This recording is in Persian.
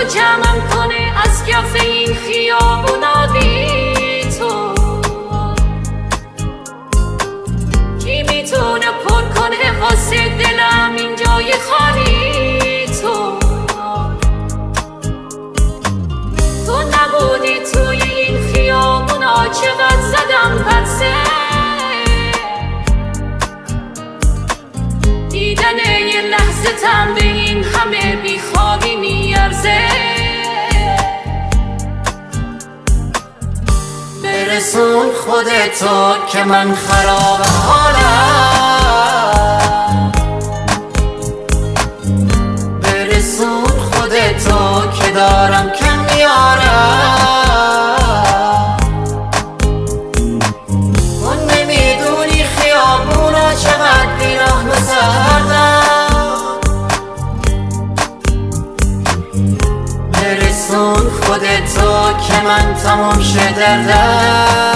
جمعم کنه از کف این خیابونا بی تو. کی میتونه پر کنه واسه دلم این جای خالی تو. تو نبودی توی این خیابونا چقدر زدم پرسه. دیدن یه لحظه تم به این همه بیخوابی میارزه. برسون خودتو که من خراب حالم. برسون خودتو که دارم کم میارم. اون نمیدونی خیابونا چقدر بیراه و سردم. برسون خودتو که من تمام شه دردم.